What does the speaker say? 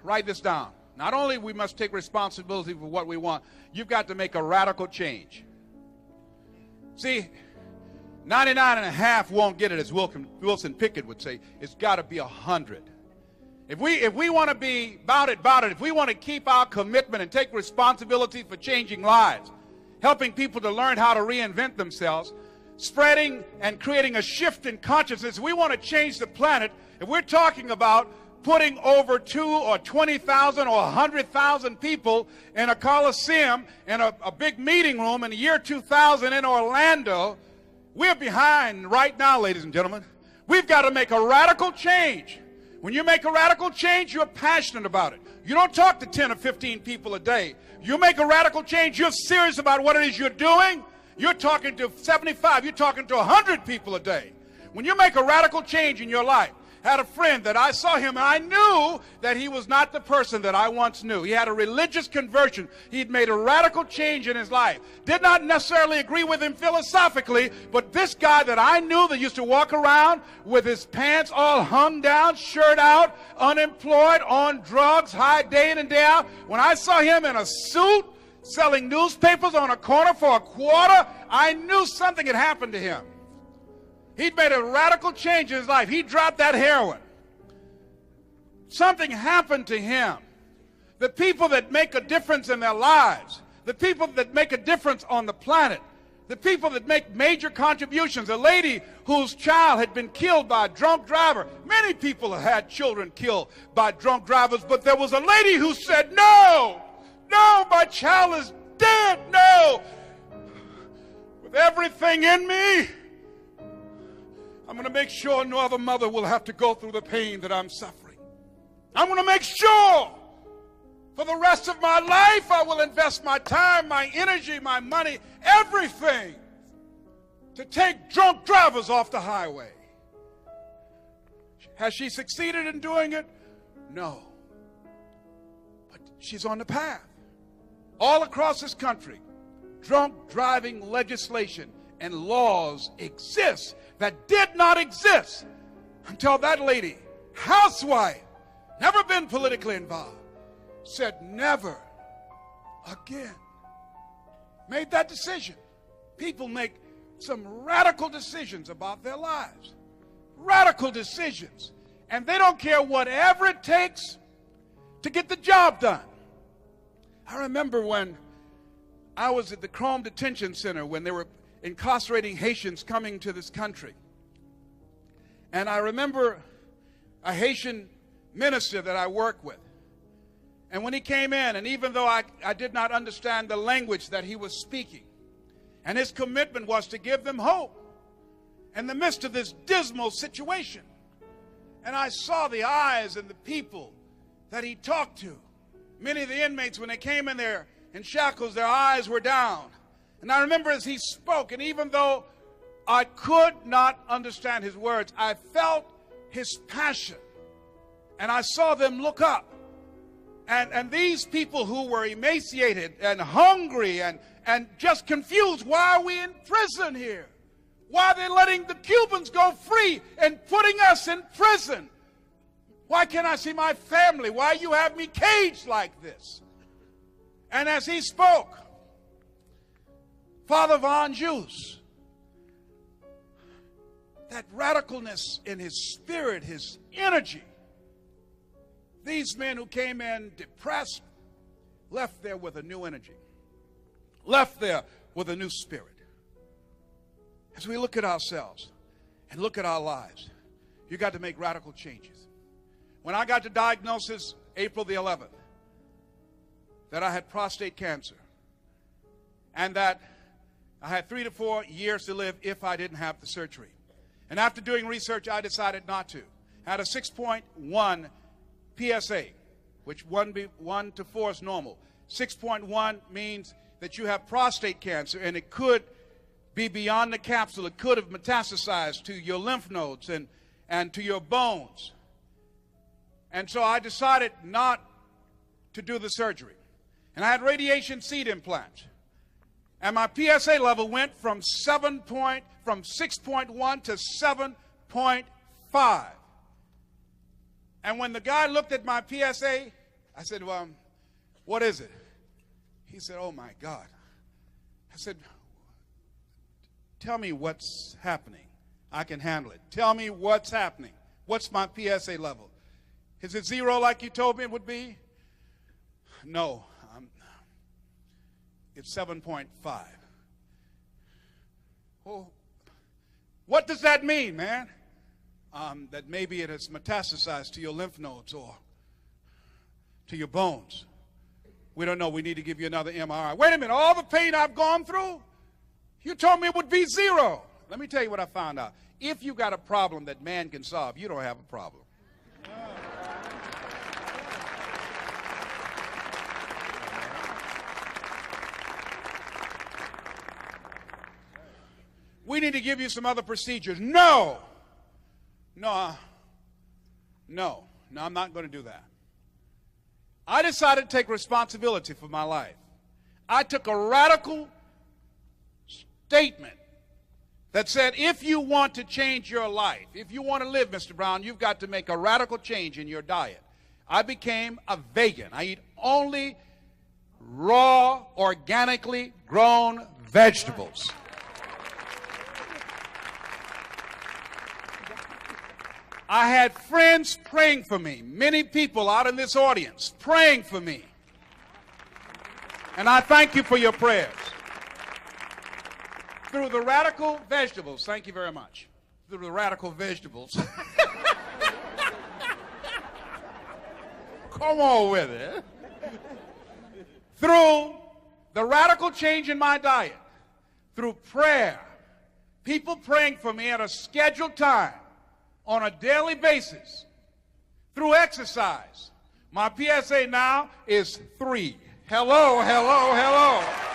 write this down. Not only we must take responsibility for what we want, you've got to make a radical change. See, 99.5 won't get it, as Wilson Pickett would say. It's got to be 100. If we want to be about it, if we want to keep our commitment and take responsibility for changing lives, helping people to learn how to reinvent themselves, spreading and creating a shift in consciousness, we want to change the planet. If we're talking about putting over 2 or 20,000 or 100,000 people in a coliseum, in a big meeting room in the year 2000 in Orlando, we're behind right now, ladies and gentlemen. We've got to make a radical change. When you make a radical change, you're passionate about it. You don't talk to 10 or 15 people a day. You make a radical change, you're serious about what it is you're doing. You're talking to 75, you're talking to 100 people a day. When you make a radical change in your life, I had a friend that I saw him and I knew that he was not the person that I once knew. He had a religious conversion. He'd made a radical change in his life. Did not necessarily agree with him philosophically, but this guy that I knew that used to walk around with his pants all hung down, shirt out, unemployed, on drugs, high day in and day out. When I saw him in a suit, selling newspapers on a corner for a quarter, I knew something had happened to him. He'd made a radical change in his life. He dropped that heroin. Something happened to him. The people that make a difference in their lives, the people that make a difference on the planet, the people that make major contributions, a lady whose child had been killed by a drunk driver. Many people have had children killed by drunk drivers, but there was a lady who said, no, my child is dead, no. With everything in me, I'm going to make sure no other mother will have to go through the pain that I'm suffering. I'm going to make sure for the rest of my life I will invest my time, my energy, my money, everything to take drunk drivers off the highway. Has she succeeded in doing it? No. But she's on the path. All across this country, drunk driving legislation and laws exist that did not exist until that lady, housewife, never been politically involved, said never again. Made that decision. People make some radical decisions about their lives. Radical decisions. And they don't care whatever it takes to get the job done. I remember when I was at the Chrome Detention Center when they were incarcerating Haitians coming to this country. And I remember a Haitian minister that I worked with. And when he came in, and even though I did not understand the language that he was speaking, and his commitment was to give them hope in the midst of this dismal situation. And I saw the eyes and the people that he talked to. Many of the inmates, when they came in there in shackles, their eyes were down. And I remember as he spoke, and even though I could not understand his words, I felt his passion. And I saw them look up. And these people who were emaciated and hungry and just confused, why are we in prison here? Why are they letting the Cubans go free and putting us in prison? Why can't I see my family? Why you have me caged like this? And as he spoke, Father Von Jus, that radicalness in his spirit, his energy, these men who came in depressed left there with a new energy, left there with a new spirit. As we look at ourselves and look at our lives, you got to make radical changes. When I got the diagnosis April the 11th that I had prostate cancer and that I had 3 to 4 years to live if I didn't have the surgery. And after doing research, I decided not to. I had a 6.1 PSA, which 1 to 4 is normal. 6.1 means that you have prostate cancer, and it could be beyond the capsule. It could have metastasized to your lymph nodes and to your bones. And so I decided not to do the surgery. And I had radiation seed implants. And my PSA level went from 6.1 to 7.5. And when the guy looked at my PSA, I said, well, what is it? He said, oh, my God. I said, tell me what's happening. I can handle it. Tell me what's happening. What's my PSA level? Is it 0 like you told me it would be? No. It's 7.5. Well, what does that mean, man? That maybe it has metastasized to your lymph nodes or to your bones. We don't know. We need to give you another MRI. Wait a minute. All the pain I've gone through? You told me it would be 0. Let me tell you what I found out. If you got a problem that man can solve, you don't have a problem. We need to give you some other procedures. No, I'm not going to do that. I decided to take responsibility for my life. I took a radical statement that said, if you want to change your life, if you want to live, Mr. Brown, you've got to make a radical change in your diet. I became a vegan. I eat only raw, organically grown vegetables. I had friends praying for me, many people out in this audience praying for me. And I thank you for your prayers. Through the radical vegetables, thank you very much. Through the radical vegetables. Come on with it. Through the radical change in my diet, through prayer, people praying for me at a scheduled time, on a daily basis, through exercise. My PSA now is 3. Hello, hello, hello.